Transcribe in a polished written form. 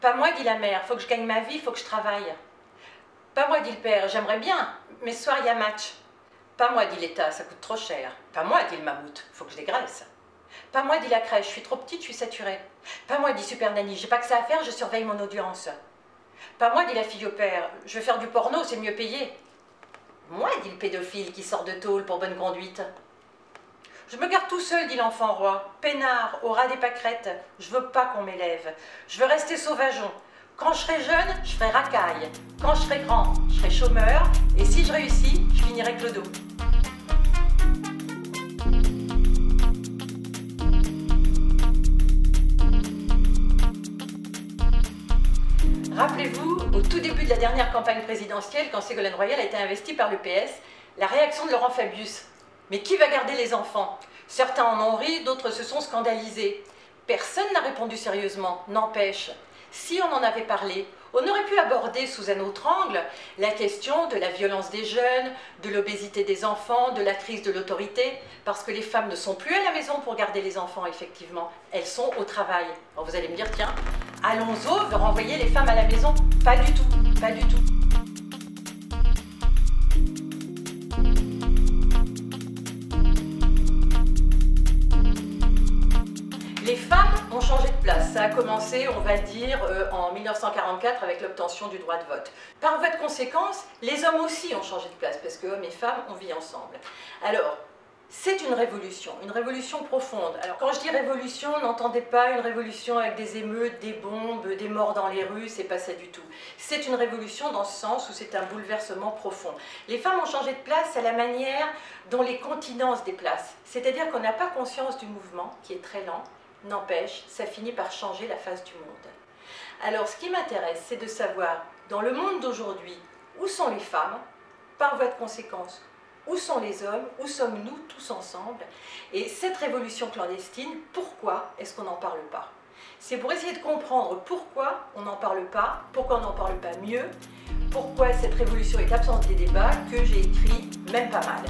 Pas moi, dit la mère, faut que je gagne ma vie, faut que je travaille. Pas moi, dit le père, j'aimerais bien, mais ce soir il y a match. Pas moi, dit l'État, ça coûte trop cher. Pas moi, dit le mammouth, faut que je dégraisse. Pas moi, dit la crèche, je suis trop petite, je suis saturée. Pas moi, dit Super Nanny, j'ai pas que ça à faire, je surveille mon audience. Pas moi, dit la fille au père, je vais faire du porno, c'est mieux payé. Moi, dit le pédophile qui sort de tôle pour bonne conduite. Je me garde tout seul, dit l'enfant roi, peinard, au ras des pâquerettes. Je veux pas qu'on m'élève, je veux rester sauvageon. Quand je serai jeune, je ferai racaille. Quand je serai grand, je serai chômeur. Et si je réussis, je finirai clodo. Rappelez-vous, au tout début de la dernière campagne présidentielle, quand Ségolène Royal a été investie par le PS, la réaction de Laurent Fabius. Mais qui va garder les enfants? Certains en ont ri, d'autres se sont scandalisés. Personne n'a répondu sérieusement, n'empêche. Si on en avait parlé, on aurait pu aborder sous un autre angle la question de la violence des jeunes, de l'obésité des enfants, de la crise de l'autorité, parce que les femmes ne sont plus à la maison pour garder les enfants, effectivement. Elles sont au travail. Alors vous allez me dire, tiens, Alonso veut renvoyer les femmes à la maison? Pas du tout, pas du tout. Les femmes ont changé de place. Ça a commencé, on va dire, en 1944 avec l'obtention du droit de vote. Par voie de conséquence, les hommes aussi ont changé de place parce que hommes et femmes, on vit ensemble. Alors, c'est une révolution profonde. Alors, quand je dis révolution, n'entendez pas une révolution avec des émeutes, des bombes, des morts dans les rues, c'est pas ça du tout. C'est une révolution dans ce sens où c'est un bouleversement profond. Les femmes ont changé de place à la manière dont les continents se déplacent. C'est-à-dire qu'on n'a pas conscience du mouvement, qui est très lent. N'empêche, ça finit par changer la face du monde. Alors, ce qui m'intéresse, c'est de savoir, dans le monde d'aujourd'hui, où sont les femmes, par voie de conséquence, où sont les hommes, où sommes-nous tous ensemble, et cette révolution clandestine, pourquoi est-ce qu'on n'en parle pas? C'est pour essayer de comprendre pourquoi on n'en parle pas, pourquoi on n'en parle pas mieux, pourquoi cette révolution est absente des débats, que j'ai écrit Même pas mal.